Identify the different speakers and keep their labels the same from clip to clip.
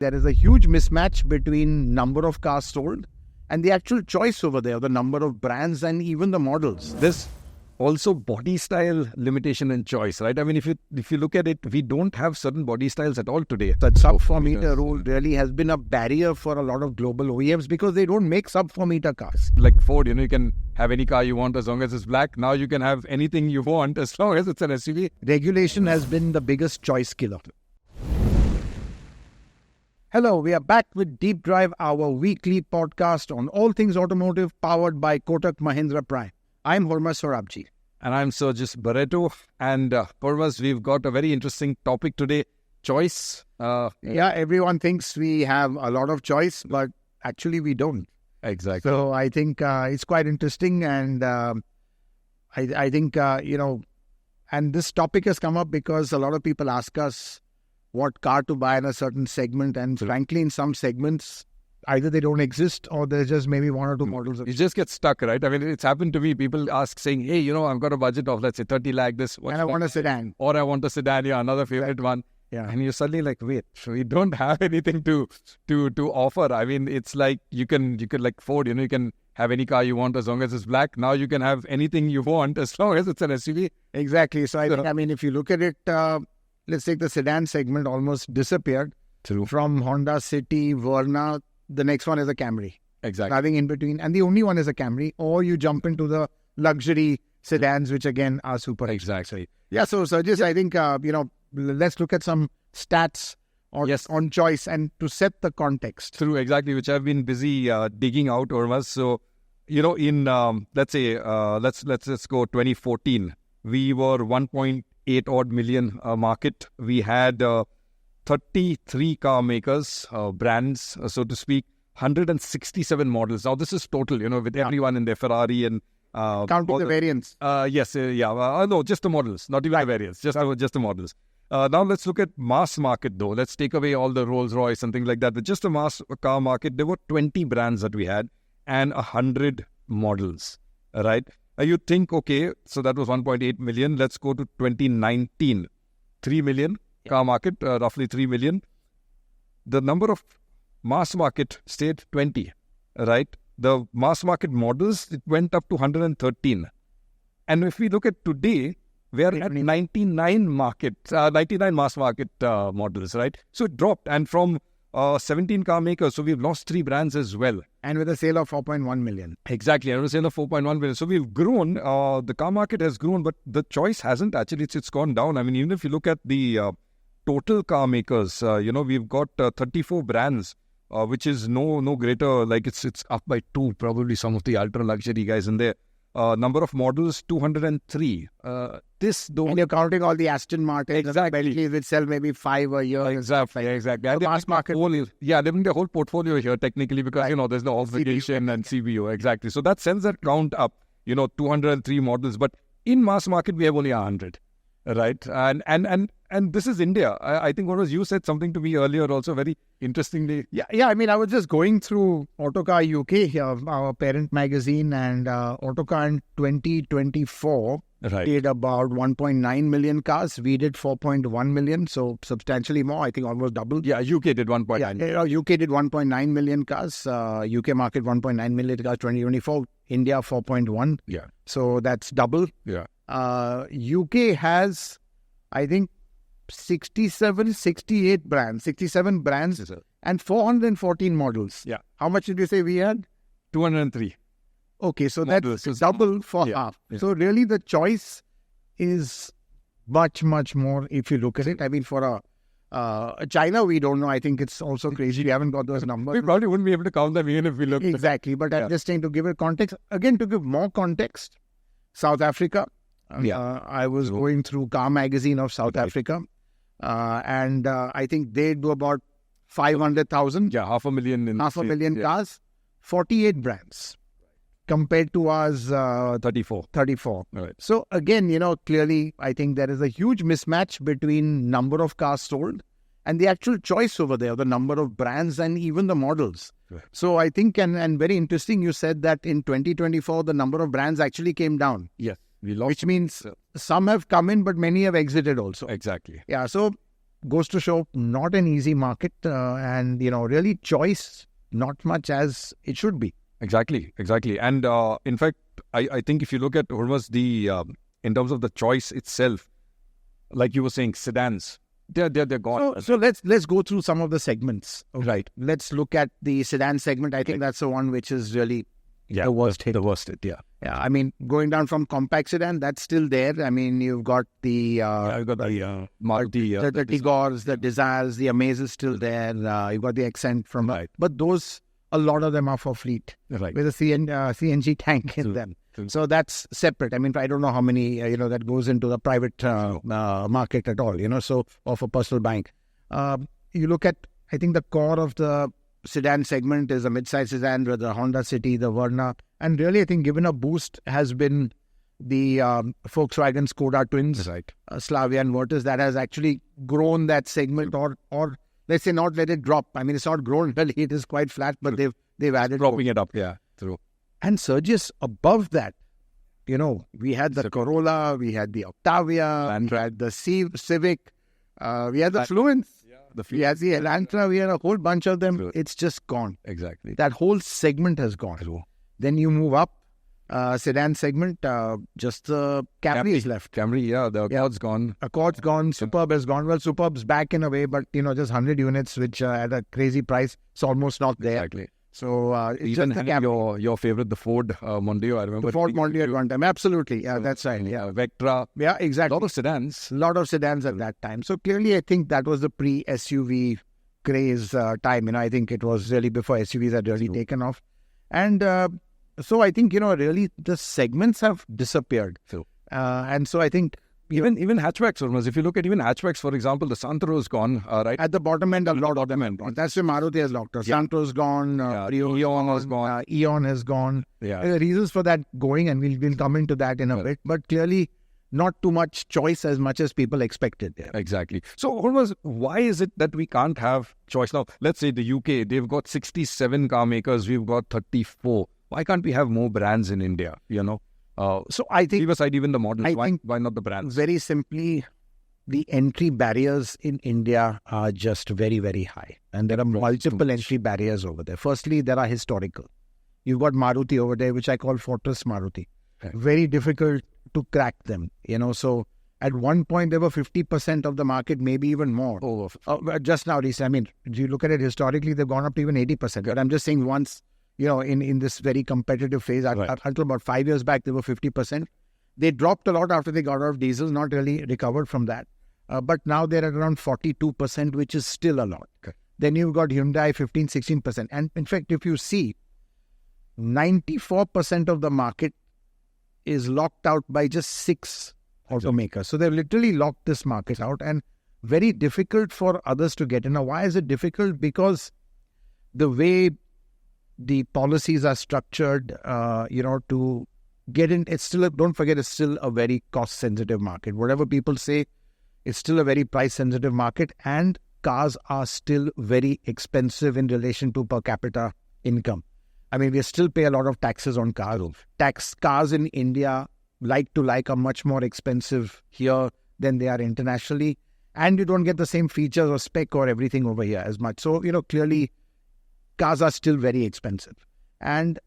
Speaker 1: There is a huge mismatch between number of cars sold and the actual choice over there, the number of brands and even the models.
Speaker 2: There's also body style limitation and choice, right? I mean, if you look at it, we don't have certain body styles at all today.
Speaker 1: That sub 4 meter rule really has been a barrier for a lot of global OEMs because they don't make sub 4 meter cars.
Speaker 2: Like Ford, you can have any car you want as long as it's black. Now you can have anything you want as long as it's an SUV.
Speaker 1: Regulation has been the biggest choice killer. Hello, we are back with Deep Drive, our weekly podcast on all things automotive, powered by Kotak Mahindra Prime. I'm Hormazd Sorabjee.
Speaker 2: And I'm Sergius Barretto. And Hormazd, we've got a very interesting topic today, choice.
Speaker 1: Everyone thinks we have a lot of choice, but actually we don't.
Speaker 2: Exactly.
Speaker 1: So I think it's quite interesting, and I think, and this topic has come up because a lot of people ask us what car to buy in a certain segment, and frankly, in some segments, either they don't exist or there's just maybe one or two models.
Speaker 2: You just get stuck, right? I mean, it's happened to me. People ask saying, hey, I've got a budget of, let's say, 30 lakh,
Speaker 1: and I want a sedan.
Speaker 2: Or I want a sedan, another favorite one.
Speaker 1: Yeah.
Speaker 2: And you're suddenly like, wait, we don't have anything to offer. I mean, it's like you can like Ford, you can have any car you want as long as it's black. Now you can have anything you want as long as it's an SUV.
Speaker 1: Exactly. So I think, if you look at it, let's take the sedan segment, almost disappeared.
Speaker 2: True.
Speaker 1: From Honda City, Verna, the next one is a Camry.
Speaker 2: Exactly.
Speaker 1: Nothing in between. And the only one is a Camry. Or you jump into the luxury sedans, which again are super
Speaker 2: Exactly.
Speaker 1: Yeah, so just I think, let's look at some stats on choice and to set the context.
Speaker 2: True, exactly, which I've been busy digging out, Hormazd. So, in, let's say, let's go 2014, we were 1.8 odd million market. We had 33 car makers, brands, so to speak, 167 models. Now, this is total, with everyone in their Ferrari and...
Speaker 1: counting the variants.
Speaker 2: Yes, no, just the models, not even the variants, just the models. Now, let's look at mass market, though. Let's take away all the Rolls Royce and things like that. But just the mass car market, there were 20 brands that we had and 100 models, right? You think, okay, so that was 1.8 million. Let's go to 2019, 3 million. Car market, roughly 3 million. The number of mass market stayed 20, right? The mass market models, it went up to 113. And if we look at today, we are at 99 mass market models, right? So it dropped. And from 17 car makers, so we've lost 3 brands as well.
Speaker 1: And with a sale of 4.1 million.
Speaker 2: Exactly, and with a sale of 4.1 million. So we've grown, the car market has grown, but the choice hasn't actually, it's gone down. I mean, even if you look at the total car makers, we've got 34 brands, which is no greater, like it's up by 2, probably some of the ultra luxury guys in there. Number of models, 203.
Speaker 1: And you're counting all the Aston Martin,
Speaker 2: exactly,
Speaker 1: Bentleys, which sell maybe 5 a year.
Speaker 2: Exactly.
Speaker 1: The mass market.
Speaker 2: They're bringing the whole portfolio here technically because, there's no obligation and CBO. Exactly. So that sends that count up, 203 models. But in mass market, we have only 100. Right. And this is India. I think what was you said something to me earlier also very interestingly.
Speaker 1: Yeah. I mean, I was just going through Autocar UK here, our parent magazine, and Autocar in 2024 did about 1.9 million cars. We did 4.1 million, so substantially more. I think almost double.
Speaker 2: Yeah, UK did 1.9.
Speaker 1: Yeah, UK did 1.9 million cars. UK market 1.9 million cars 2024. India 4.1.
Speaker 2: Yeah.
Speaker 1: So that's double.
Speaker 2: Yeah.
Speaker 1: UK has, I think, 68 brands, 67 brands,
Speaker 2: yes,
Speaker 1: and 414 models.
Speaker 2: Yeah.
Speaker 1: How much did you say we had?
Speaker 2: 203.
Speaker 1: Okay, so that's double for half. Yeah. So really the choice is much, much more if you look at it. I mean, for China, we don't know. I think it's also crazy. We haven't got those numbers.
Speaker 2: We probably wouldn't be able to count them even if we looked.
Speaker 1: Exactly. But I'm just saying to give it context. Again, to give more context, South Africa. I was going through Car Magazine of South Africa. And I think they do about 500,000.
Speaker 2: Yeah, 500,000.
Speaker 1: Half a million cars. 48 brands. Compared to ours,
Speaker 2: 34.
Speaker 1: Right. So again, clearly, I think there is a huge mismatch between number of cars sold and the actual choice over there, the number of brands and even the models.
Speaker 2: Right.
Speaker 1: So I think, and very interesting, you said that in 2024, the number of brands actually came down.
Speaker 2: Yes. We lost.
Speaker 1: Which means some have come in, but many have exited also.
Speaker 2: Exactly.
Speaker 1: Yeah. So goes to show not an easy market, and really choice not much as it should be.
Speaker 2: Exactly. And in fact, I think if you look at Hormazd, in terms of the choice itself, like you were saying, sedans, they're gone.
Speaker 1: So let's go through some of the segments. Right. Let's look at the sedan segment. I think that's the one which is really the worst hit.
Speaker 2: The worst hit, yeah.
Speaker 1: Yeah, I mean, going down from compact sedan, that's still there. I mean, you've got the
Speaker 2: Maruti,
Speaker 1: the Tigors, the Desires, the Amaze is still there. You've got the Accent from, but those, a lot of them are for fleet, with a CNG tank in them. So that's separate. I mean, I don't know how many, that goes into the private market at all, so, or for personal buying. You look at, I think the core of the sedan segment is a mid-size sedan with the Honda City, the Verna. And really, I think given a boost has been the Volkswagen Skoda twins, Slavia and Virtus, that has actually grown that segment or let's say not let it drop. I mean, it's not grown really, it is quite flat, but they've added.
Speaker 2: Dropping it up, yeah, true.
Speaker 1: And Sergius, above that, we had the Corolla, we had the Octavia, we had the Civic, we had the Fluence, we had the Elantra, we had a whole bunch of them. True. It's just gone.
Speaker 2: Exactly.
Speaker 1: That whole segment has gone.
Speaker 2: True.
Speaker 1: Then you move up, sedan segment, just the Camry is left.
Speaker 2: Camry, the Accord's gone.
Speaker 1: Accord's gone, Superb has gone. Well, Superb's back in a way, but, just 100 units, which at a crazy price, it's almost not there.
Speaker 2: Exactly.
Speaker 1: So, it's
Speaker 2: even
Speaker 1: just the Camry.
Speaker 2: Your favorite, the Ford Mondeo, I remember.
Speaker 1: The Ford Mondeo at one time, absolutely. Yeah, that's right. Yeah,
Speaker 2: Vectra.
Speaker 1: Yeah, exactly.
Speaker 2: A lot of sedans
Speaker 1: at that time. So clearly, I think that was the pre-SUV craze time. I think it was really before SUVs had really taken off. And so I think, really the segments have disappeared.
Speaker 2: True.
Speaker 1: And so I think
Speaker 2: even hatchbacks, Hormazd. If you look at even hatchbacks, for example, the Santaro's gone, right?
Speaker 1: At the bottom end, a lot of them. That's where Maruti has locked us. Yeah. Santaro's gone.
Speaker 2: Eon has gone.
Speaker 1: Eon has gone.
Speaker 2: Yeah.
Speaker 1: There are reasons for that going, and we'll come into that in a bit. But clearly, not too much choice as much as people expected.
Speaker 2: Yeah. Exactly. So, Hormazd, why is it that we can't have choice? Now, let's say the UK, they've got 67 car makers. We've got 34. Why can't we have more brands in India,
Speaker 1: So I think,
Speaker 2: leave aside even the models, why not the brands?
Speaker 1: Very simply, the entry barriers in India are just very, very high. And there are multiple entry barriers over there. Firstly, there are historical. You've got Maruti over there, which I call Fortress Maruti. Okay. Very difficult to crack them, So at one point, there were 50% of the market, maybe even more. Just now, I mean, if you look at it historically, they've gone up to even 80%. But I'm just saying once, in this very competitive phase, until about 5 years back, they were 50%. They dropped a lot after they got out of diesel, not really recovered from that. But now they're at around 42%, which is still a lot. Okay. Then you've got Hyundai, 15-16%. And in fact, if you see, 94% of the market is locked out by just 6 automakers. So they've literally locked this market out, and very difficult for others to get in. Now, why is it difficult? Because the way the policies are structured, to get in, it's still, don't forget, it's still a very cost-sensitive market. Whatever people say, it's still a very price-sensitive market, and cars are still very expensive in relation to per capita income. I mean, we still pay a lot of taxes on cars. Cars in India, like to like, are much more expensive here than they are internationally. And you don't get the same features or spec or everything over here as much. So, clearly, cars are still very expensive. And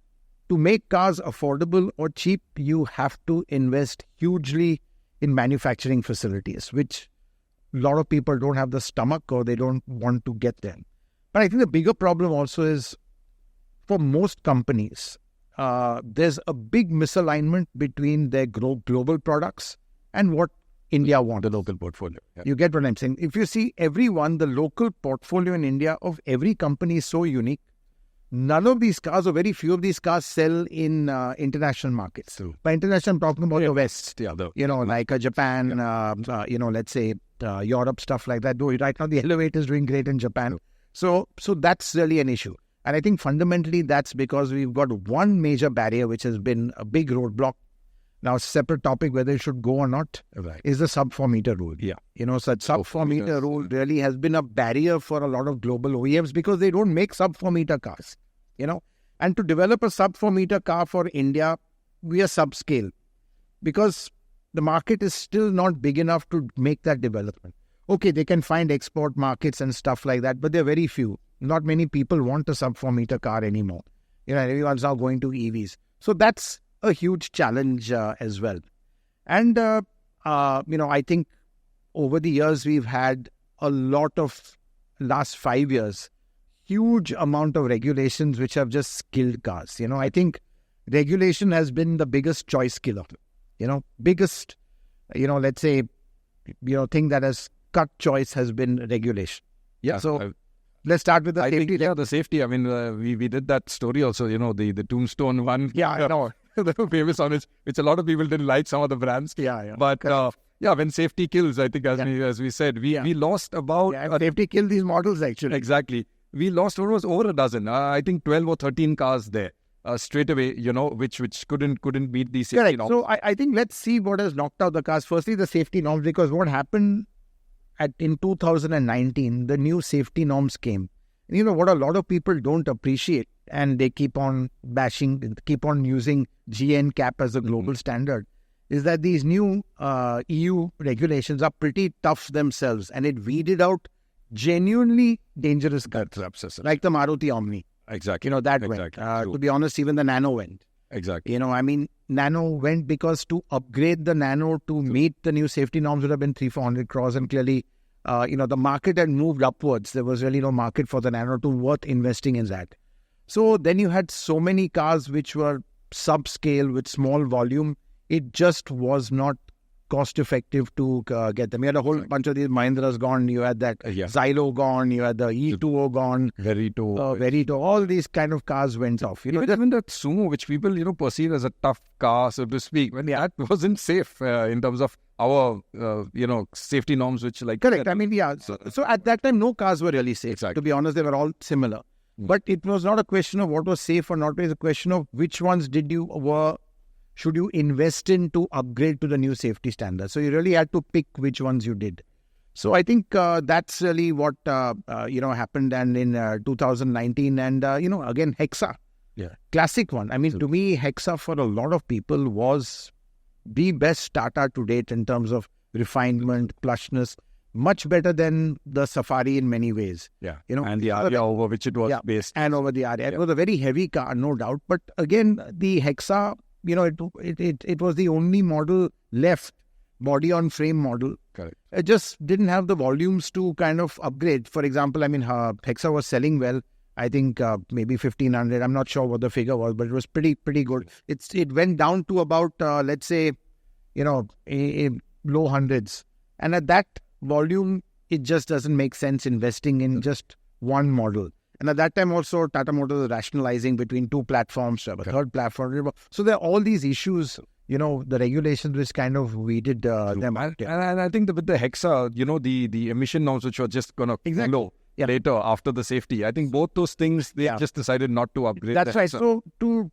Speaker 1: to make cars affordable or cheap, you have to invest hugely in manufacturing facilities, which a lot of people don't have the stomach or they don't want to get there. But I think the bigger problem also is, for most companies, there's a big misalignment between their global products and what India wants.
Speaker 2: The local portfolio. Yeah.
Speaker 1: You get what I'm saying? If you see everyone, the local portfolio in India of every company is so unique. None of these cars, or very few of these cars, sell in international markets.
Speaker 2: True.
Speaker 1: By international, I'm talking about the West.
Speaker 2: Yeah,
Speaker 1: like Japan, let's say Europe, stuff like that. Though right now the elevator is doing great in Japan. So that's really an issue. And I think fundamentally that's because we've got one major barrier which has been a big roadblock. Now, separate topic whether it should go or not is the sub-4 meter rule.
Speaker 2: Yeah.
Speaker 1: So sub-4 meter rule really has been a barrier for a lot of global OEMs because they don't make sub-4 meter cars. And to develop a sub-4 meter car for India, we are subscale because the market is still not big enough to make that development. Okay, they can find export markets and stuff like that, but they're very few. Not many people want a sub-4-meter car anymore. Everyone's now going to EVs. So that's a huge challenge as well. And, I think over the years, we've had a lot of, last 5 years, huge amount of regulations which have just killed cars. I think regulation has been the biggest choice killer. Biggest, let's say, thing that has cut choice has been regulation.
Speaker 2: Yeah.
Speaker 1: So let's start with the safety.
Speaker 2: The safety. I mean, we did that story also, the Tombstone one.
Speaker 1: Yeah, I know.
Speaker 2: The famous one, which a lot of people didn't like, some of the brands.
Speaker 1: Yeah.
Speaker 2: But when safety kills, I think as we said, we lost about...
Speaker 1: safety killed these models actually.
Speaker 2: Exactly. We lost almost over a dozen. I think 12 or 13 cars there. Straight away, which couldn't beat the safety norms.
Speaker 1: So I think let's see what has knocked out the cars. Firstly, the safety norms, because what happened in 2019, the new safety norms came. What a lot of people don't appreciate, and they keep on keep on using GN-CAP as a global standard, is that these new EU regulations are pretty tough themselves, and it weeded out genuinely dangerous cars, like the Maruti Omni.
Speaker 2: Exactly.
Speaker 1: That went. To be honest, even the Nano went.
Speaker 2: Exactly.
Speaker 1: Nano went because to upgrade the Nano to meet the new safety norms would have been 300-400 crores, and clearly, the market had moved upwards. There was really no market for the Nano to worth investing in that. So then you had so many cars which were subscale with small volume. It just was not cost effective to get them. You had a whole bunch of these Mahindras gone. You had that Xylo gone. You had the E2O gone. Verito. All these kind of cars went off.
Speaker 2: Even that Sumo, which people perceive as a tough car, so to speak, when that wasn't safe in terms of our safety norms, which
Speaker 1: correct. I mean, So at that time, no cars were really safe.
Speaker 2: Exactly.
Speaker 1: To be honest, they were all similar. But it was not a question of what was safe or not. It was a question of which ones should you invest in to upgrade to the new safety standards. So you really had to pick which ones you did. So I think that's really what happened. And in 2019, and again Hexa, classic one. I mean, to me, Hexa for a lot of people was the best Tata to date in terms of refinement, plushness. Much better than the Safari in many ways.
Speaker 2: And the Arya over which it was based.
Speaker 1: And over the Arya. It was a very heavy car, no doubt. But again, the Hexa, it was the only model left, body on frame model.
Speaker 2: Correct.
Speaker 1: It just didn't have the volumes to kind of upgrade. For example, I mean, Hexa was selling well. I think maybe 1,500. I'm not sure what the figure was, but it was pretty good. It went down to about, let's say, low hundreds. And at that volume, it just doesn't make sense investing in just one model. And at that time also, Tata Motors was rationalizing between two platforms, a third platform. So there are all these issues, the regulations which kind of weeded them out.
Speaker 2: And I think with the Hexa, the emission norms which were just going to follow later after the safety. I think both those things, they just decided not to upgrade.
Speaker 1: That's right. So to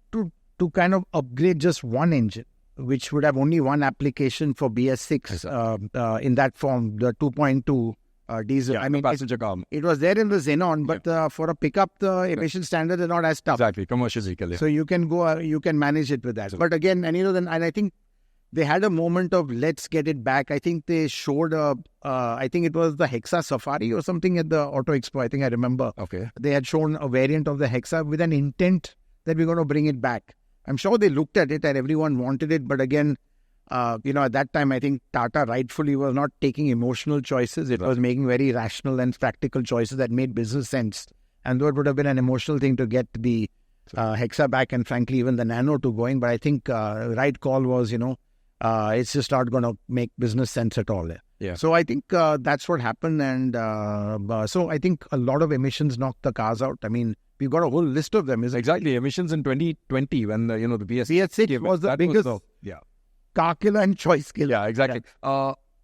Speaker 1: kind of upgrade just one engine, which would have only one application for BS6 in that form, the 2.2 diesel.
Speaker 2: I mean, passenger car.
Speaker 1: It was there in the Xenon, but for a pickup, the emission standards are not as tough.
Speaker 2: Exactly, commercial vehicle.
Speaker 1: So you can go, you can manage it with that. But again, and I think they had a moment of let's get it back. I think they showed I think it was the Hexa Safari or something at the Auto Expo. I think I remember.
Speaker 2: Okay.
Speaker 1: They had shown a variant of the Hexa with an intent that we're going to bring it back. I'm sure they looked at it and everyone wanted it. But again, at that time, I think Tata rightfully was not taking emotional choices. It was making very rational and practical choices that made business sense. And though it would have been an emotional thing to get the Hexa back and frankly, even the Nano to going. But I think right call was, it's just not going to make business sense at all.
Speaker 2: Yeah.
Speaker 1: So I think that's what happened. And so I think a lot of emissions knocked the cars out. I mean, we've got a whole list of them.
Speaker 2: Exactly. Emissions in 2020 when, the
Speaker 1: BS6 was the biggest car killer and choice killer.
Speaker 2: Yeah, exactly.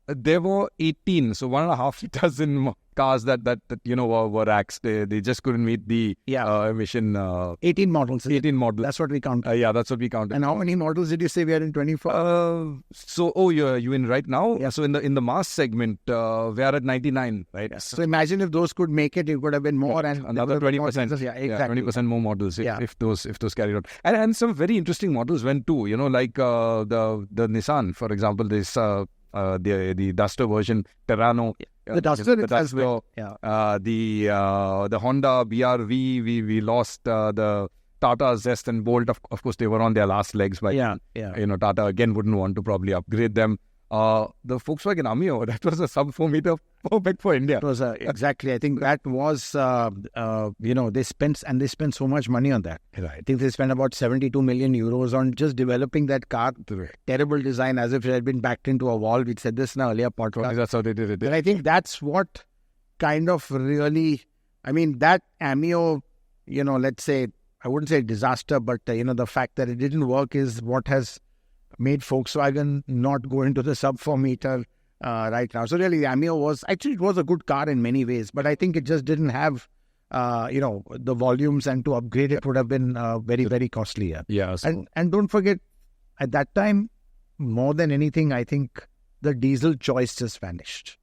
Speaker 2: There were 18, so 1.5 dozen cars that were axed. They just couldn't meet the emission.
Speaker 1: 18 models.
Speaker 2: 18 models.
Speaker 1: That's what we count.
Speaker 2: That's what we counted.
Speaker 1: And how many models did you say we had in 24?
Speaker 2: You in right now? Yeah. So in the mass segment, we are at 99, right?
Speaker 1: Yeah. So imagine if those could make it would have been more and
Speaker 2: another 20%.
Speaker 1: Yeah, exactly.
Speaker 2: 20% more models if those carried on. And some very interesting models went too. Like the Nissan, for example, this the Duster version, Terrano.
Speaker 1: The Duster,
Speaker 2: the Duster, the Honda BRV. We lost the Tata Zest and Bolt. Of course, they were on their last legs, but Tata again wouldn't want to probably upgrade them. The Volkswagen Amio, that was a sub 4 meter, perfect for India.
Speaker 1: It was exactly. I think that was they spent so much money on that.
Speaker 2: Right.
Speaker 1: I think they spent about 72 million euros on just developing that car. Terrible design, as if it had been backed into a wall. We said this in an earlier podcast.
Speaker 2: That's how they did it.
Speaker 1: And I think that's what kind of really, that Amio, let's say, I wouldn't say disaster, but the fact that it didn't work is what has made Volkswagen not go into the sub 4 meter right now. So really, the Amio it was a good car in many ways, but I think it just didn't have, the volumes, and to upgrade it would have been very, very costly.
Speaker 2: Yeah.
Speaker 1: So. And don't forget, at that time, more than anything, I think the diesel choice just vanished.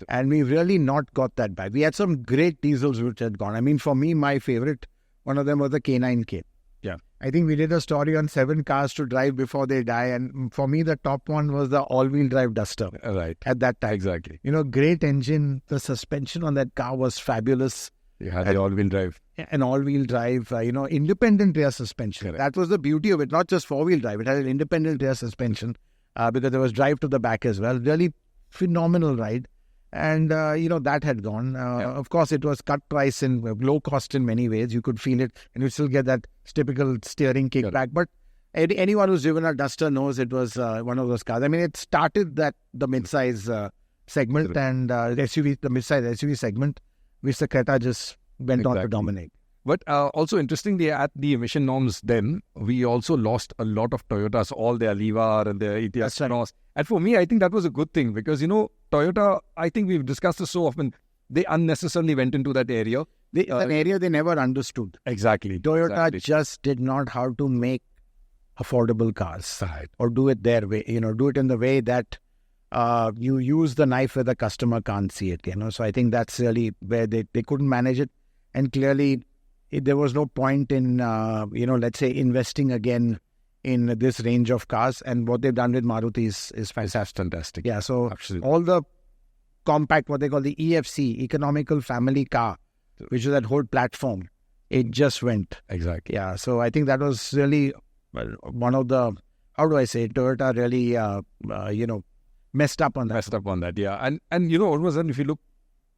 Speaker 1: And we really not got that back. We had some great diesels which had gone. For me, my favorite, one of them was the K9K.
Speaker 2: Yeah.
Speaker 1: I think we did a story on 7 cars to drive before they die. And for me, the top one was the all-wheel drive Duster.
Speaker 2: Right.
Speaker 1: At that time.
Speaker 2: Exactly.
Speaker 1: Great engine. The suspension on that car was fabulous.
Speaker 2: You had the all-wheel drive.
Speaker 1: An all-wheel drive, independent rear suspension.
Speaker 2: Correct.
Speaker 1: That was the beauty of it. Not just four-wheel drive. It had an independent rear suspension because there was drive to the back as well. Really phenomenal ride. And, that had gone. Of course, it was cut price and low cost in many ways. You could feel it and you still get that typical steering kickback. But anyone who's driven a Duster knows it was one of those cars. It started the mid-size segment and the mid-size SUV segment, which the Creta just went on to dominate.
Speaker 2: But also interestingly, at the emission norms then, we also lost a lot of Toyotas, all their Livar and their ETS Cross. And for me, I think that was a good thing because, Toyota, I think we've discussed this so often, they unnecessarily went into that area.
Speaker 1: An area they never understood.
Speaker 2: Exactly.
Speaker 1: Toyota just did not how to make affordable cars.
Speaker 2: Right.
Speaker 1: Or do it their way, do it in the way that you use the knife where the customer can't see it, So I think that's really where they couldn't manage it. And clearly, there was no point in, let's say, investing again in this range of cars. And what they've done with Maruti is fantastic. Yeah, so
Speaker 2: absolutely.
Speaker 1: All the compact, what they call the EFC, economical family car, which is that whole platform, it just went.
Speaker 2: Exactly.
Speaker 1: Yeah, so I think that was really one of the, Toyota really, messed up on that.
Speaker 2: Yeah. And Hormazd, if you look,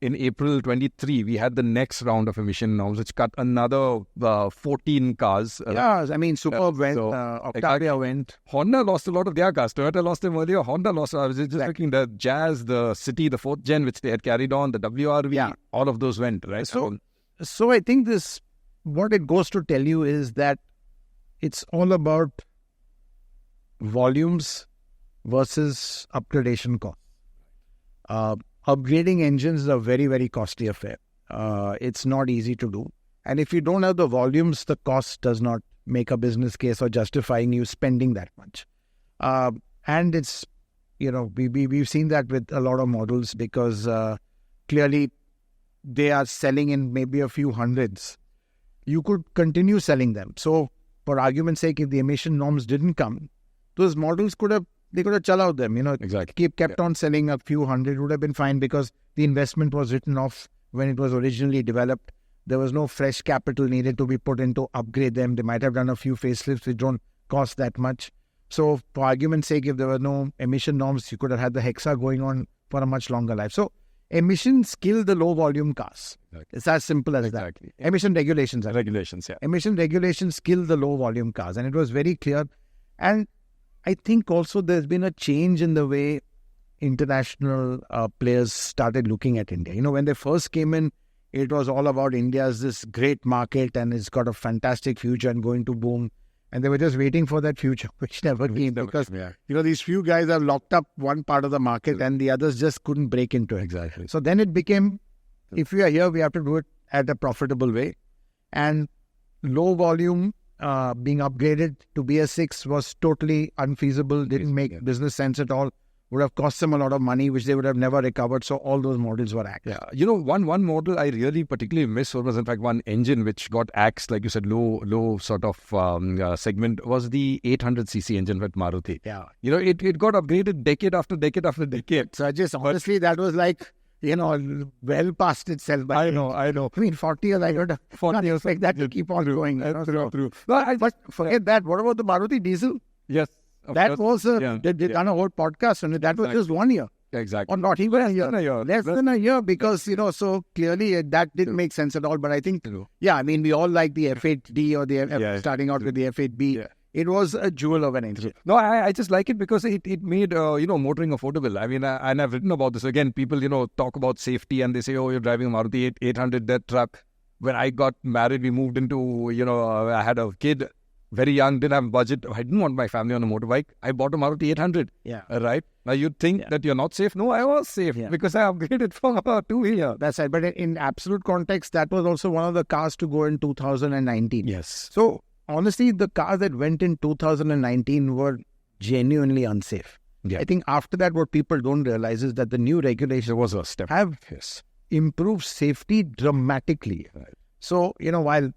Speaker 2: in April 23, we had the next round of emission norms, which cut another 14 cars.
Speaker 1: Superb went, Octavia went.
Speaker 2: Honda lost a lot of their cars. Toyota lost them earlier. Honda lost. I was just looking, the Jazz, the City, the 4th gen, which they had carried on, the WRV, all of those went, right?
Speaker 1: So I think what it goes to tell you is that it's all about volumes versus upgradation cost. Upgrading engines is a very, very costly affair. It's not easy to do. And if you don't have the volumes, the cost does not make a business case or justifying you spending that much. And it's, we've seen that with a lot of models because clearly they are selling in maybe a few hundreds. You could continue selling them. So for argument's sake, if the emission norms didn't come, those models could have challowed them,
Speaker 2: Exactly.
Speaker 1: Kept on selling a few hundred, would have been fine because the investment was written off when it was originally developed. There was no fresh capital needed to be put in to upgrade them. They might have done a few facelifts which don't cost that much. So for argument's sake, if there were no emission norms, you could have had the Hexa going on for a much longer life. So emissions kill the low volume cars.
Speaker 2: Exactly.
Speaker 1: It's as simple as that. Emission regulations. Emission regulations kill the low volume cars. And it was very clear. And I think also there's been a change in the way international players started looking at India. When they first came in, it was all about India's this great market and it's got a fantastic future and going to boom. And they were just waiting for that future, which never came because, these few guys have locked up one part of the market and the others just couldn't break into it.
Speaker 2: Exactly.
Speaker 1: So then it became, if we are here, we have to do it at a profitable way. And low volume being upgraded to BS6 was totally unfeasible, didn't make business sense at all. would have cost them a lot of money, which they would have never recovered. So all those models were axed.
Speaker 2: Yeah, one model I really particularly miss was in fact one engine which got axed, like you said, low sort of segment, was the 800cc engine with Maruti.
Speaker 1: Yeah.
Speaker 2: It got upgraded decade after decade after decade.
Speaker 1: So honestly, that was like, well past itself.
Speaker 2: I know. I
Speaker 1: mean, 40 years, I don't
Speaker 2: 40 years
Speaker 1: expect that to keep on going.
Speaker 2: True.
Speaker 1: But forget that. What about the Maruti diesel?
Speaker 2: Yes.
Speaker 1: That was, they done a whole podcast on it. That was just 1 year.
Speaker 2: Exactly.
Speaker 1: Or not even a year.
Speaker 2: Less
Speaker 1: than a year because, so clearly that didn't make sense at all. But I think, I mean, we all like the F8D or the starting out with the F8B.
Speaker 2: Yeah.
Speaker 1: It was a jewel of an engine.
Speaker 2: No, I just like it because it made, motoring affordable. I mean, and I've written about this. Again, people, talk about safety and they say, oh, you're driving a Maruti 800 death trap. When I got married, we moved into, I had a kid. Very young, didn't have budget. I didn't want my family on a motorbike. I bought a Maruti 800.
Speaker 1: Yeah.
Speaker 2: Right? Now you'd think that you're not safe. No, I was safe because I upgraded from a two-wheeler.
Speaker 1: That's right. But in absolute context, that was also one of the cars to go in 2019.
Speaker 2: Yes.
Speaker 1: So honestly, the cars that went in 2019 were genuinely unsafe.
Speaker 2: Yeah.
Speaker 1: I think after that, what people don't realize is that the new regulations
Speaker 2: was a step.
Speaker 1: have improved safety dramatically.
Speaker 2: Right.
Speaker 1: So, while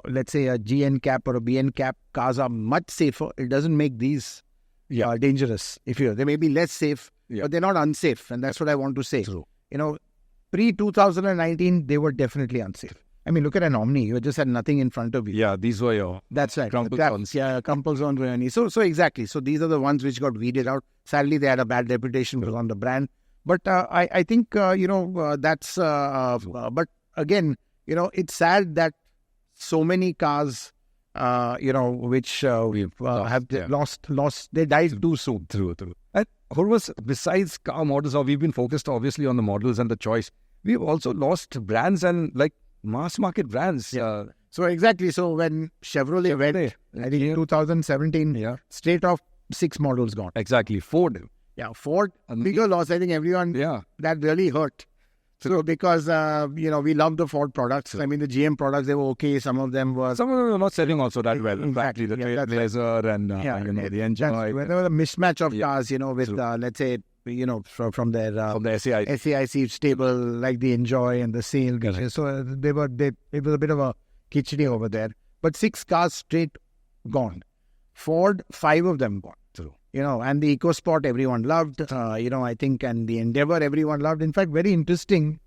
Speaker 1: let's say a GN cap or a BN cap cars are much safer, it doesn't make these dangerous. They may be less safe, but they're not unsafe. And that's what I want to say.
Speaker 2: True.
Speaker 1: Pre-2019, they were definitely unsafe. I mean, look at an Omni. You just had nothing in front of you.
Speaker 2: Yeah, these were your
Speaker 1: That's right.
Speaker 2: crumple zones.
Speaker 1: Yeah, crumple zones were any. So exactly. So these are the ones which got weeded out. Sadly, they had a bad reputation because on the brand. But I think, that's... but again, it's sad that so many cars, which we've lost, they died too soon.
Speaker 2: True. And Hormazd, besides car models, we've been focused obviously on the models and the choice. We've also lost brands and mass market brands.
Speaker 1: Yeah. So exactly. So when Chevrolet went, I think 2017, straight off 6 models gone.
Speaker 2: Exactly. Ford.
Speaker 1: Yeah, Ford, bigger loss. I think everyone, that really hurt. So because, we love the Ford products. I mean, the GM products, they were okay. Some of them were
Speaker 2: not selling also that well.
Speaker 1: Exactly.
Speaker 2: The Trailblazer and, the Enjoy.
Speaker 1: There was a mismatch of cars, with, let's say, from their
Speaker 2: from the
Speaker 1: SAIC stable, like the Enjoy and the Sail. So it was a bit of a kitchari over there. But 6 cars straight gone. Ford, 5 of them gone.
Speaker 2: True.
Speaker 1: And the EcoSport everyone loved, I think, and the Endeavour everyone loved. In fact, very interesting,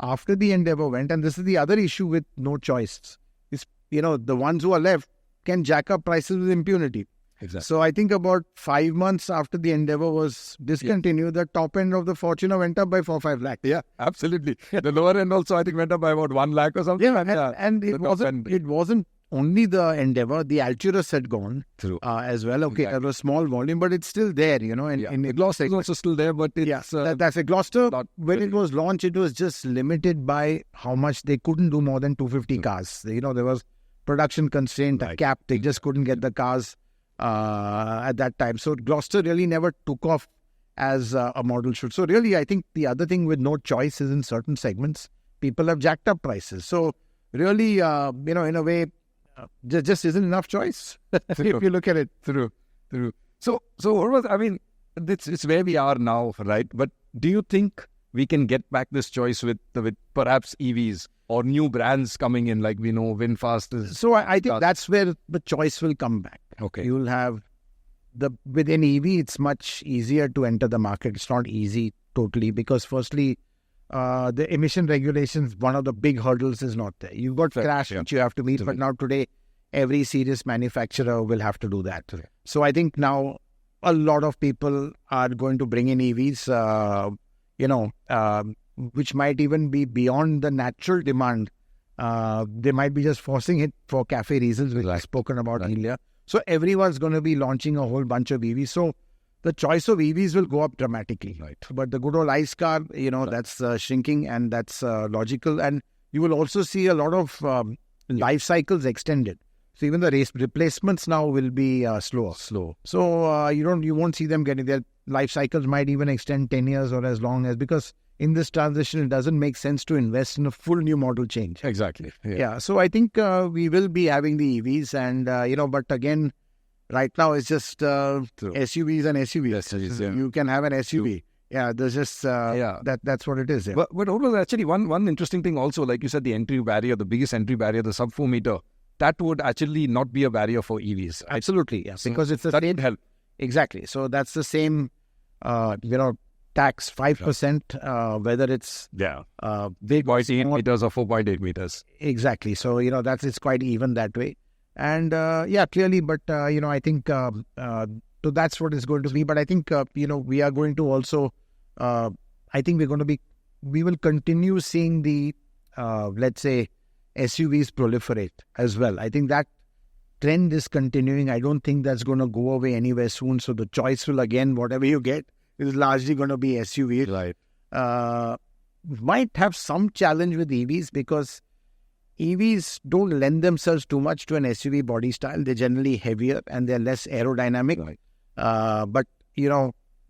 Speaker 1: after the Endeavour went, and this is the other issue with no choice, is, the ones who are left can jack up prices with impunity.
Speaker 2: Exactly.
Speaker 1: So I think about 5 months after the Endeavour was discontinued, the top end of the Fortuner went up by 4-5 lakh.
Speaker 2: Yeah, absolutely. The lower end also, I think, went up by about 1 lakh or something.
Speaker 1: Yeah, and it wasn't only the Endeavour, the Alturas had gone as well. Okay, exactly. There was a small volume, but it's still there,
Speaker 2: And Gloucester is also still there, but it's...
Speaker 1: that's a Gloucester. When it was launched, it was just limited by how much they couldn't do more than 250 cars. There was production constraint, a cap. They just couldn't get the cars at that time. So Gloucester really never took off as a model should. So really, I think the other thing with no choice is in certain segments, people have jacked up prices. So really, in a way, just isn't enough choice if you look at it.
Speaker 2: True. So Hormazd, I mean, it's where we are now, right? But do you think we can get back this choice with perhaps EVs or new brands coming in, like we know VinFast is...
Speaker 1: So I think that's where the choice will come back.
Speaker 2: Okay.
Speaker 1: You'll have with an EV, it's much easier to enter the market. It's not easy totally because firstly, the emission regulations, one of the big hurdles is not there. You've got crash which you have to meet, but now today, every serious manufacturer will have to do that. So I think now a lot of people are going to bring in EVs, which might even be beyond the natural demand. They might be just forcing it for cafe reasons, which I've spoken about earlier. So everyone's going to be launching a whole bunch of EVs. So the choice of EVs will go up dramatically.
Speaker 2: Right.
Speaker 1: But the good old ICE car, that's shrinking and that's logical. And you will also see a lot of life cycles extended. So even the race replacements now will be slower.
Speaker 2: Slow.
Speaker 1: So you won't see them getting their life cycles might even extend 10 years or as long as, because in this transition, it doesn't make sense to invest in a full new model change.
Speaker 2: Exactly.
Speaker 1: Yeah. So I think we will be having the EVs and, but again, Right now, it's just SUVs and SUVs.
Speaker 2: Yes, yeah.
Speaker 1: You can have an SUV. Yeah, there's just that's what it is. Yeah.
Speaker 2: But actually, one interesting thing also, like you said, the entry barrier, the biggest entry barrier, the sub 4 meter, that would actually not be a barrier for EVs.
Speaker 1: Absolutely, yeah,
Speaker 2: So
Speaker 1: because it's the
Speaker 2: that
Speaker 1: same.
Speaker 2: would help.
Speaker 1: Exactly. So that's the same, tax 5%, whether it's big,
Speaker 2: 0.8 meters or 4.8 meters.
Speaker 1: Exactly. So it's quite even that way, and clearly. But I think so that's what it's going to be. But I think we are going to also. I think we will continue seeing the let's say SUVs proliferate as well. I think that trend is continuing. I don't think that's going to go away anywhere soon. So the choice will, again, whatever you get, is largely going to be SUVs.
Speaker 2: Right.
Speaker 1: Might have some challenge with EVs because EVs don't lend themselves too much to an SUV body style. They're generally heavier and they're less aerodynamic.
Speaker 2: Right.
Speaker 1: But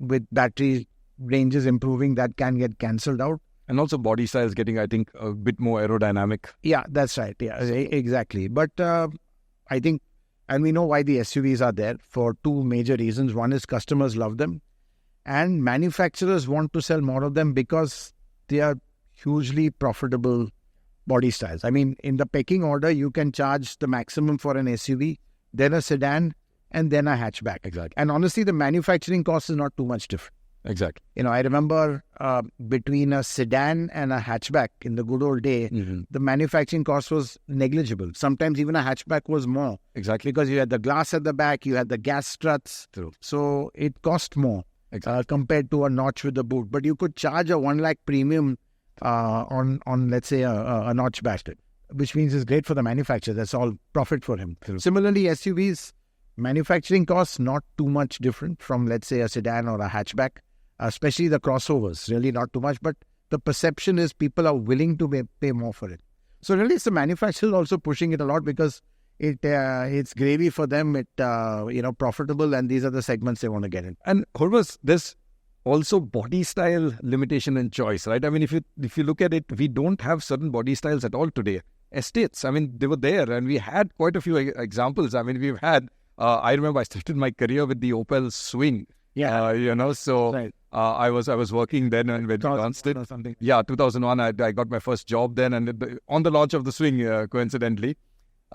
Speaker 1: with battery ranges improving, that can get cancelled out.
Speaker 2: And also body styles getting, I think, a bit more aerodynamic.
Speaker 1: Yeah, that's right. Yeah, exactly. But I think, and we know why the SUVs are there for two major reasons. One is customers love them, and manufacturers want to sell more of them because they are hugely profitable body styles. I mean, in the pecking order, you can charge the maximum for an SUV, then a sedan, and then a hatchback.
Speaker 2: Exactly.
Speaker 1: And honestly, the manufacturing cost is not too much different.
Speaker 2: Exactly.
Speaker 1: I remember between a sedan and a hatchback in the good old day, the manufacturing cost was negligible. Sometimes even a hatchback was more.
Speaker 2: Exactly.
Speaker 1: Because you had the glass at the back, you had the gas struts.
Speaker 2: True.
Speaker 1: So it cost more compared to a notch with the boot. But you could charge a 1 lakh premium on let's say, a notch back, which means it's great for the manufacturer. That's all profit for him.
Speaker 2: True.
Speaker 1: Similarly, SUVs, manufacturing costs not too much different from, let's say, a sedan or a hatchback. Especially the crossovers, really not too much. But the perception is people are willing to pay more for it. So really, it's the manufacturers also pushing it a lot because it's gravy for them. Profitable, and these are the segments they want to get in.
Speaker 2: And Hormazd, there's also body style limitation and choice, right? I mean, if you look at it, we don't have certain body styles at all today. Estates, I mean, they were there, and we had quite a few examples. I mean, we've had. I remember I started my career with the Opel Swing.
Speaker 1: Yeah,
Speaker 2: so.
Speaker 1: Right.
Speaker 2: I was working then and when launched it.
Speaker 1: Or something.
Speaker 2: Yeah, 2001. I got my first job then, and on the launch of the Swing, coincidentally,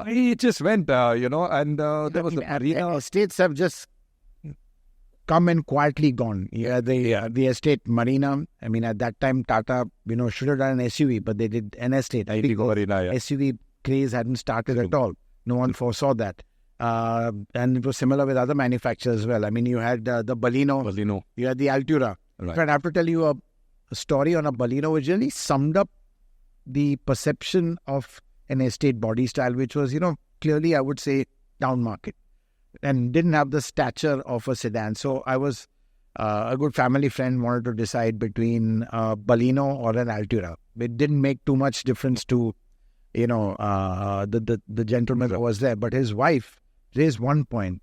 Speaker 2: it just went. And there was the arena.
Speaker 1: Estates have just come and quietly gone. Yeah, the estate Marina. I mean, at that time, Tata, should have done an SUV, but they did an estate. I think
Speaker 2: Marina,
Speaker 1: SUV craze hadn't started at all. No one foresaw that. And it was similar with other manufacturers as well. I mean, you had the Baleno, you had the Altura.
Speaker 2: Right.
Speaker 1: But I have to tell you a story on a Baleno which really summed up the perception of an estate body style, which was, clearly, I would say, down market and didn't have the stature of a sedan. So I was a good family friend wanted to decide between a Baleno or an Altura. It didn't make too much difference to, the gentleman who was there. But his wife raised one point.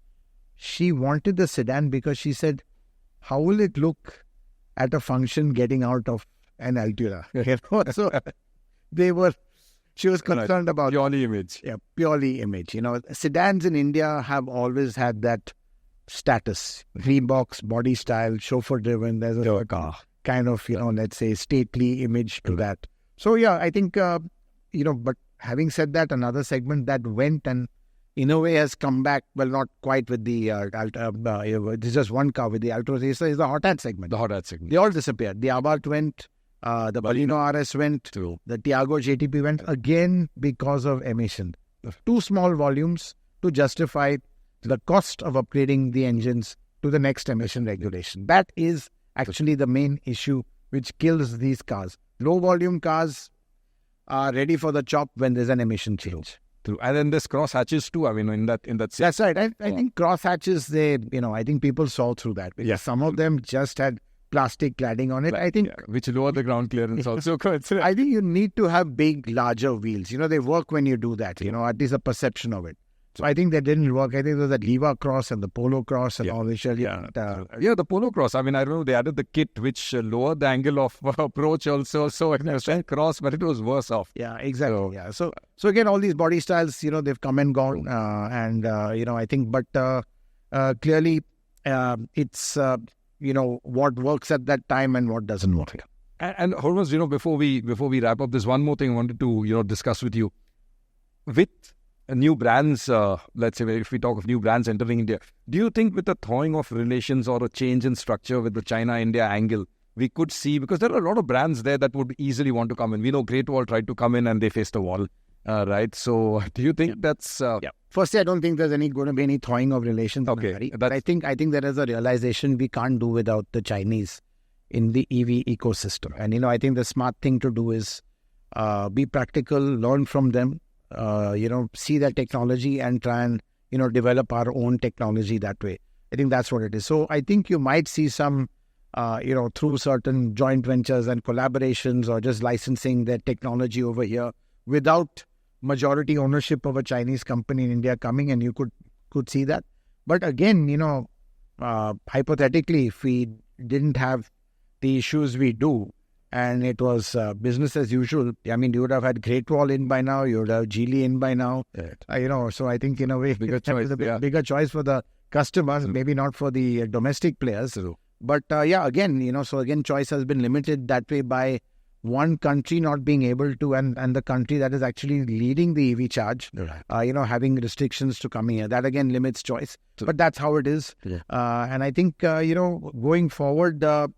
Speaker 1: She wanted the sedan because she said, how will it look at a function getting out of an Altura? So she was concerned about
Speaker 2: purely image.
Speaker 1: Yeah, purely image. Sedans in India have always had that status. Three-box, body style, chauffeur-driven. There's a kind of, let's say, stately image to that. So, yeah, I think, but having said that, another segment that went and in a way has come back, well, not quite with the there's just one car with the Alto Racer, is the hot hatch segment.
Speaker 2: The hot hatch segment.
Speaker 1: They all disappeared. The Abarth went, the Baleno RS went,
Speaker 2: True.
Speaker 1: the Tiago JTP went, again because of emission. Too small volumes to justify the cost of upgrading the engines to the next emission regulation. That is actually the main issue which kills these cars. Low volume cars are ready for the chop when there's an emission change.
Speaker 2: True. And then there's cross hatches too. I mean, in that
Speaker 1: That's right. I think cross hatches, I think people saw through that because some of them just had plastic cladding on it. I think
Speaker 2: which lower the ground clearance also.
Speaker 1: I think you need to have big, larger wheels. They work when you do that. At least a perception of it. So I think that didn't work. I think there was that Leva Cross and the Polo Cross and all this.
Speaker 2: The Polo Cross. I mean, I remember they added the kit which lowered the angle of approach also. So it was a cross, but it was worse off.
Speaker 1: Yeah, exactly. So again, all these body styles, they've come and gone. I think, but clearly it's what works at that time and what doesn't work.
Speaker 2: And Hormazd, before we wrap up, there's one more thing I wanted to discuss with you. With new brands, let's say if we talk of new brands entering India, do you think with a thawing of relations or a change in structure with the China-India angle, we could see, because there are a lot of brands there that would easily want to come in. We know Great Wall tried to come in and they faced a wall, right? So do you think that's...
Speaker 1: Firstly, I don't think there's going to be any thawing of relations.
Speaker 2: Okay.
Speaker 1: But I think there is a realization we can't do without the Chinese in the EV ecosystem. And, I think the smart thing to do is be practical, learn from them, see their technology and try and, develop our own technology that way. I think that's what it is. So I think you might see some, through certain joint ventures and collaborations or just licensing their technology over here without majority ownership of a Chinese company in India coming, and you could see that. But again, hypothetically, if we didn't have the issues we do, and it was business as usual, I mean, you would have had Great Wall in by now, you would have Geely in by now,
Speaker 2: right.
Speaker 1: So I think in a way,
Speaker 2: bigger choice,
Speaker 1: bigger choice for the customers, maybe not for the domestic players.
Speaker 2: True.
Speaker 1: But again, choice has been limited that way by one country not being able to, and the country that is actually leading the EV charge,
Speaker 2: right.
Speaker 1: Having restrictions to coming here. That again limits choice. But that's how it is.
Speaker 2: Yeah.
Speaker 1: And I think, going forward, I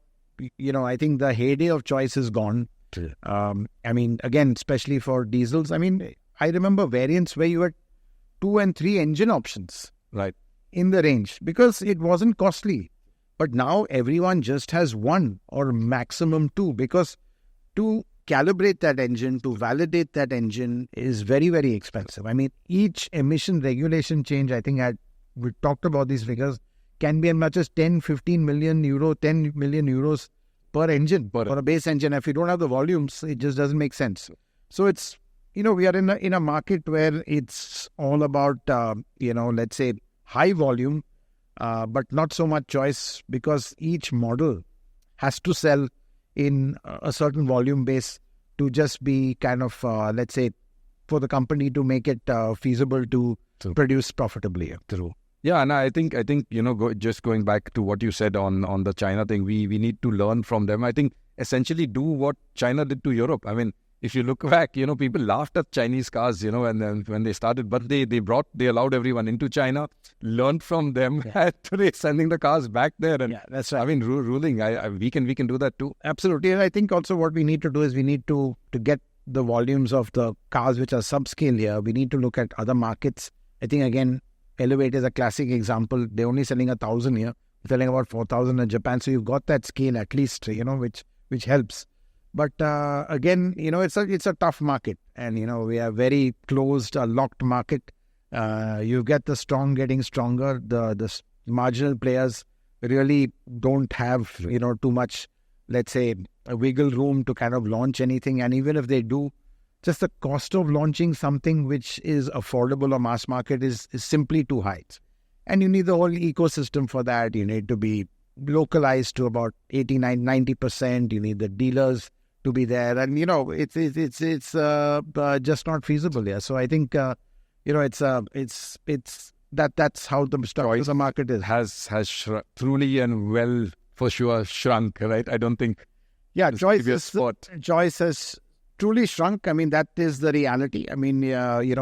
Speaker 1: think the heyday of choice is gone. I mean, again, especially for diesels. I mean, I remember variants where you had 2 and 3 engine options,
Speaker 2: right,
Speaker 1: in the range because it wasn't costly. But now everyone just has 1 or maximum 2, because to calibrate that engine, to validate that engine is very, very expensive. I mean, each emission regulation change, I think we talked about these figures, can be as much as 10 million euros per engine, for a base engine. If you don't have the volumes, it just doesn't make sense. So it's, we are in a market where it's all about, let's say high volume, but not so much choice, because each model has to sell in a certain volume base to just be kind of, let's say, for the company to make it feasible to produce profitably.
Speaker 2: True. Yeah, and I think just going back to what you said on the China thing, we need to learn from them. I think essentially do what China did to Europe. I mean, if you look back, people laughed at Chinese cars, and then when they started, but they allowed everyone into China, learned from them, and today sending the cars back there. And
Speaker 1: that's right.
Speaker 2: I mean, ruling. We can do that too.
Speaker 1: Absolutely. And I think also what we need to do is we need to get the volumes of the cars which are subscale here. We need to look at other markets. I think again, Elevate is a classic example. They're only selling 1,000 here, selling about 4,000 in Japan. So you've got that scale at least, which helps. But again, it's a tough market, and we are very closed, locked market. You get the strong getting stronger. The marginal players really don't have too much, let's say, a wiggle room to kind of launch anything. And even if they do, just the cost of launching something which is affordable or mass market is simply too high. And you need the whole ecosystem for that. You need to be localized to about 89-90%. You need the dealers to be there, and it's just not feasible here. So I think that's how the market is.
Speaker 2: Has truly and well for sure shrunk, right? I don't think.
Speaker 1: Yeah, choice has truly shrunk. I mean, that is the reality. I mean,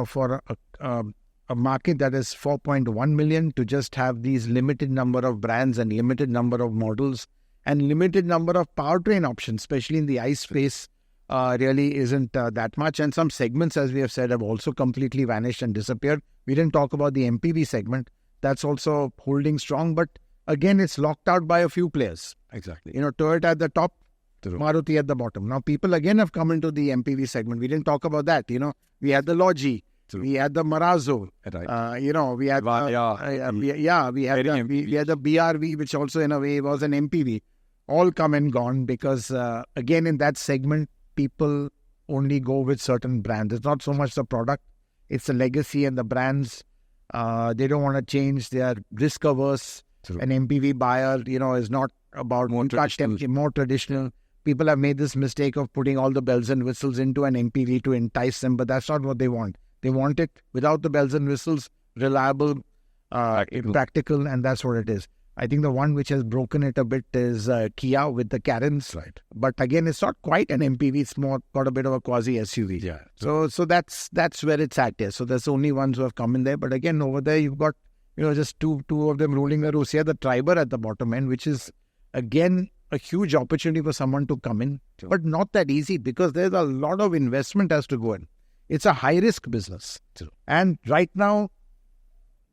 Speaker 1: for a market that is 4.1 million, to just have these limited number of brands and limited number of models and limited number of powertrain options, especially in the ICE space, really isn't that much. And some segments, as we have said, have also completely vanished and disappeared. We didn't talk about the MPV segment. That's also holding strong. But again, it's locked out by a few players.
Speaker 2: Exactly.
Speaker 1: Toyota at the top, Maruti at the bottom. Now, people again have come into the MPV segment. We didn't talk about that. We had the Logi. We had the Marazzo.
Speaker 2: Right.
Speaker 1: We had we had the BRV, which also in a way was an MPV. All come and gone because, again, in that segment, people only go with certain brands. It's not so much the product, it's the legacy and the brands. They don't want to change. They are risk averse. An MPV buyer, is not about more traditional. People have made this mistake of putting all the bells and whistles into an MPV to entice them, but that's not what they want. They want it without the bells and whistles, reliable, practical, and that's what it is. I think the one which has broken it a bit is Kia with the Karens.
Speaker 2: Right.
Speaker 1: But again, it's not quite an MPV. It's more got a bit of a quasi SUV.
Speaker 2: Yeah.
Speaker 1: So that's where it's at here. So there's only ones who have come in there. But again, over there you've got just two of them ruling the roost here. The Triber at the bottom end, which is again a huge opportunity for someone to come in, but not that easy because there's a lot of investment has to go in. It's a high risk business, and right now,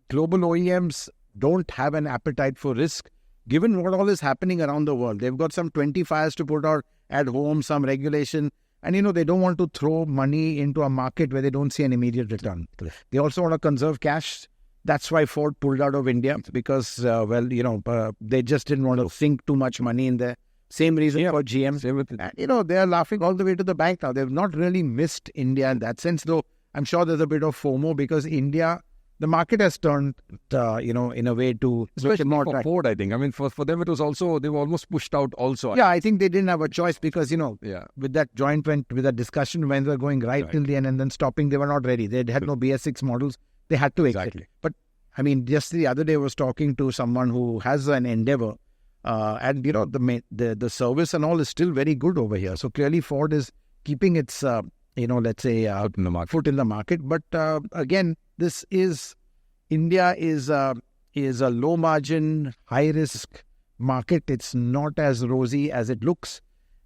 Speaker 1: global OEMs don't have an appetite for risk, given what all is happening around the world. They've got some 20 fires to put out at home, some regulation, and they don't want to throw money into a market where they don't see an immediate return. They also want to conserve cash. That's why Ford pulled out of India because, they just didn't want to sink too much money in there. Same reason for GM.
Speaker 2: Same with it.
Speaker 1: And, they are laughing all the way to the bank now. They've not really missed India in that sense, though I'm sure there's a bit of FOMO because India, the market has turned, in a way to...
Speaker 2: Especially more for Ford, I think. I mean, for them, it was also... They were almost pushed out also.
Speaker 1: Yeah, I think they didn't have a choice because, with that with that discussion when they were going right till the end and then stopping, they were not ready. They had no BS6 models. They had to exit.
Speaker 2: Exactly.
Speaker 1: But, I mean, just the other day I was talking to someone who has an Endeavour and, the service and all is still very good over here. So clearly Ford is keeping its, let's say... foot in the market. But again, India is a low margin, high risk market. It's not as rosy as it looks.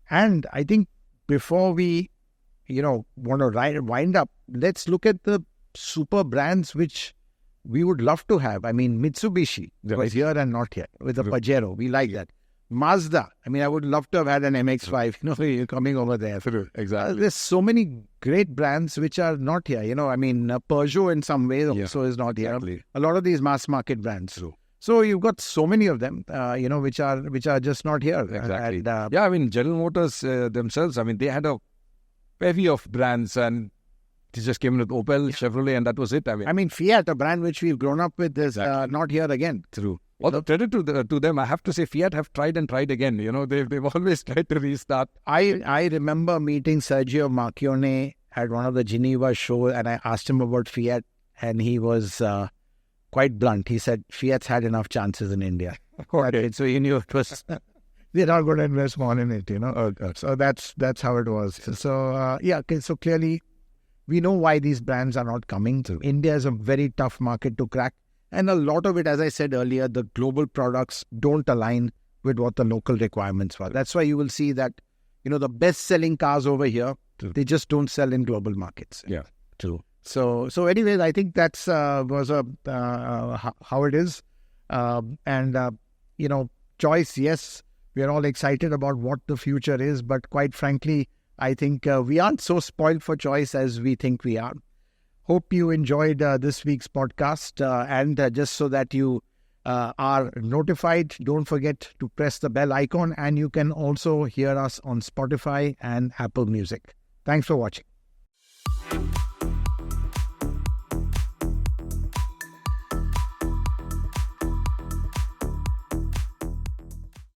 Speaker 1: And I think before we, want to wind up, let's look at the super brands which we would love to have. I mean, Mitsubishi was here and not here with the Pajero. We like that. Mazda. I mean, I would love to have had an MX-5, coming over there.
Speaker 2: Exactly.
Speaker 1: There's so many great brands which are not here. I mean, Peugeot in some way also is not here.
Speaker 2: Exactly.
Speaker 1: A lot of these mass market brands. So you've got so many of them, which are just not here.
Speaker 2: Exactly. I mean, General Motors themselves, I mean, they had a bevy of brands and they just came in with Opel, Chevrolet, and that was it. I mean,
Speaker 1: Fiat, a brand which we've grown up with, is not here again.
Speaker 2: True. Although credit to them, I have to say Fiat have tried and tried again. They've always tried to restart.
Speaker 1: I remember meeting Sergio Marchionne at one of the Geneva shows, and I asked him about Fiat, and he was quite blunt. He said Fiat's had enough chances in India.
Speaker 2: Okay.
Speaker 1: So he knew it was they're not going to invest more in it. So that's how it was. So so clearly we know why these brands are not coming. India is a very tough market to crack. And a lot of it, as I said earlier, the global products don't align with what the local requirements were. That's why you will see that, the best-selling cars over here, they just don't sell in global markets.
Speaker 2: Yeah, true.
Speaker 1: So anyways, I think that's was how it is. Choice, yes, we are all excited about what the future is, but quite frankly, I think we aren't so spoiled for choice as we think we are. Hope you enjoyed this week's podcast, and just so that you are notified, don't forget to press the bell icon, and you can also hear us on Spotify and Apple Music. Thanks for watching.